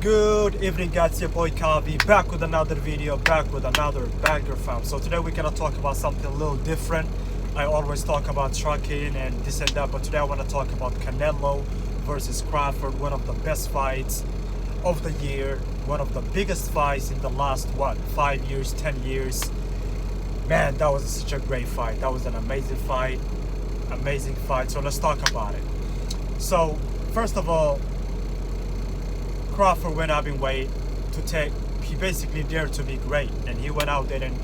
Good evening guys, it's your boy Kavi back with another video, back with another banger fam. So today we're gonna talk about something a little different. I always talk about trucking and this and that, but today I want to talk about Canelo versus Crawford, one of the best fights of the year, one of the biggest fights in the last 5 years, 10 years. Man, that was such a great fight. That was an amazing fight. So let's talk about it. So first of all, Crawford went up in weight he basically dared to be great, and he went out there and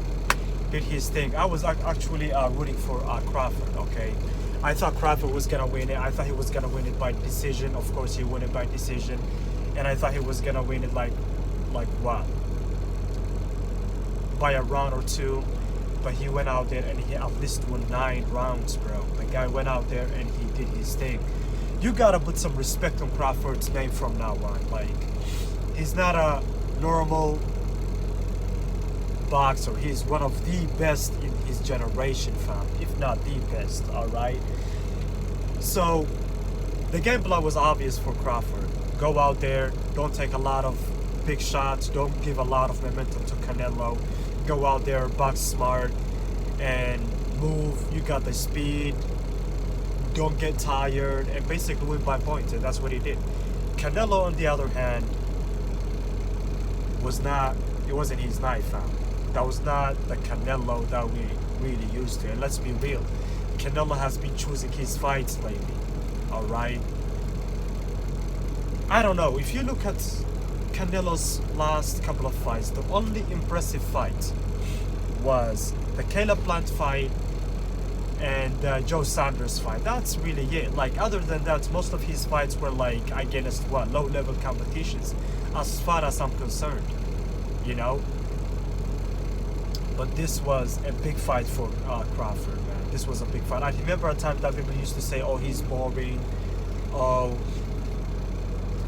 did his thing. I was actually rooting for Crawford, okay? I thought Crawford was gonna win it. I thought he was gonna win it by decision. Of course he won it by decision. And I thought he was gonna win it like what? By a round or two. But he went out there and he at least won 9 rounds, bro. The guy went out there and he did his thing. You gotta put some respect on Crawford's name from now on. Like, he's not a normal boxer. He's one of the best in his generation, fam. If not the best, alright? So, the game plan was obvious for Crawford. Go out there, don't take a lot of big shots, don't give a lot of momentum to Canelo. Go out there, box smart, and move. You got the speed. Don't get tired, and basically win by points, and that's what he did. Canelo, on the other hand, it wasn't his knife, fam. That was not the Canelo that we really used to. And let's be real, Canelo has been choosing his fights lately, alright? I don't know, if you look at Canelo's last couple of fights, the only impressive fight was the Caleb Plant fight and Joe Sanders fight. That's really it. Like, other than that, most of his fights were like against low-level competitions, as far as I'm concerned, you know. But this was a big fight for Crawford, man. This was a big fight. I remember a time that people used to say, "Oh, he's boring. Oh,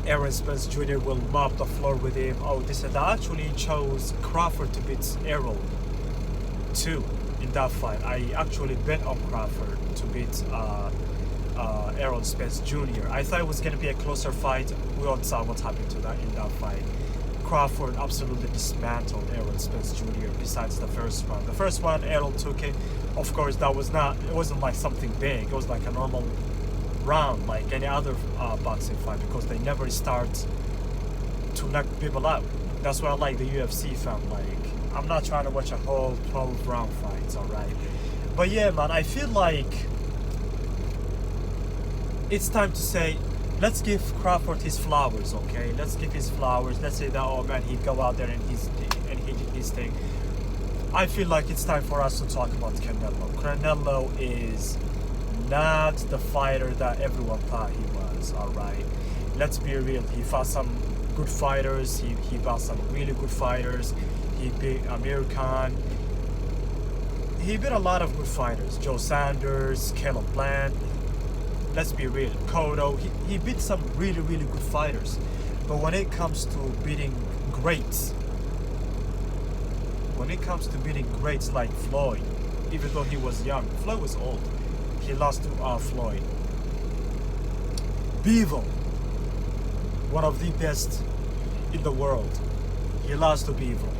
Aaron Spence Jr. will mop the floor with him. Oh, this and that." I actually chose Crawford to beat Errol too. In that fight, I actually bet on Crawford to beat Errol Spence Jr. I thought it was going to be a closer fight. We all saw what happened to that in that fight. Crawford absolutely dismantled Errol Spence Jr. besides the first one. The first one, Errol took it. Of course, it wasn't like something big. It was like a normal round, like any other boxing fight, because they never start to knock people out. That's why I like the UFC, fam. Like, I'm not trying to watch a whole 12 round fights, alright? But yeah, man, I feel like it's time to say, let's give Crawford his flowers, okay? Let's give his flowers. Let's say that, oh man, he'd go out there and he did his thing. I feel like it's time for us to talk about Canelo. Canelo is not the fighter that everyone thought he was, alright? Let's be real. He fought some good fighters. He fought some really good fighters. He beat Amir Khan. He beat a lot of good fighters. Joe Sanders, Caleb Plant. Let's be real. Cotto. He beat some really, really good fighters. But when it comes to beating greats, like Floyd, even though he was young, Floyd was old. He lost to Floyd. Bivol, one of the best in the world. He lost to Bivol.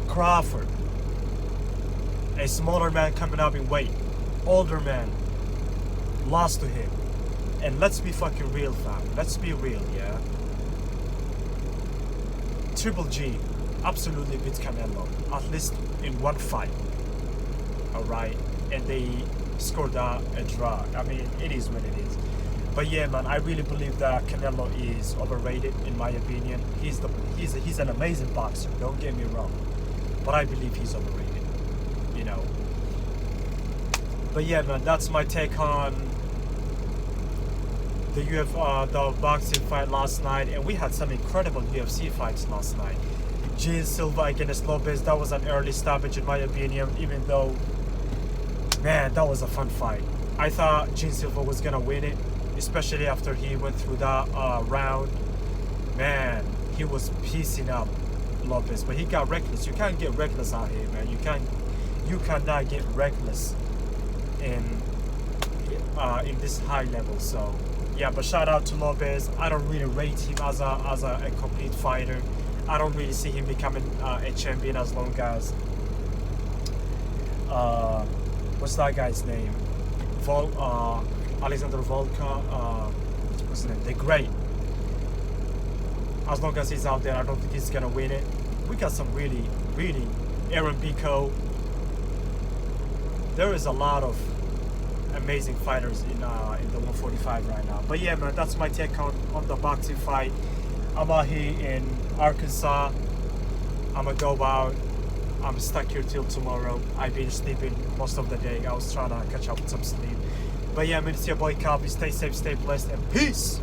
Crawford, a smaller man coming up in weight, older man, lost to him. And let's be fucking real, fam. Let's be real, yeah? Triple G absolutely beat Canelo, at least in one fight, alright? And they scored a draw. I mean, it is what it is. But yeah, man, I really believe that Canelo is overrated, in my opinion. He's an amazing boxer, don't get me wrong. But I believe he's overrated, you know. But yeah, man, that's my take on the boxing fight last night. And we had some incredible UFC fights last night. Gene Silva against Lopez, that was an early stoppage in my opinion, even though, man, that was a fun fight. I thought Gene Silva was gonna win it, especially after he went through that round. Man, he was piecing up Lopez, but he got reckless. You can't get reckless out here, man. You cannot get reckless in this high level. So Yeah, but shout out to Lopez. I don't really rate him as a complete fighter. I don't really see him becoming a champion as long as what's that guy's name? Alexander Volka. What's his name? The Great. As long as he's out there, I don't think he's gonna win it. We got some really Aaron Biko. There is a lot of amazing fighters in the 145 right now. But yeah, man, that's my take on the boxing fight. I'm out here in Arkansas. I'm gonna go out. I'm stuck here till tomorrow. I've been sleeping most of the day. I was trying to catch up with some sleep. But yeah, man, it's your boy Copy. Stay safe, stay blessed, and peace.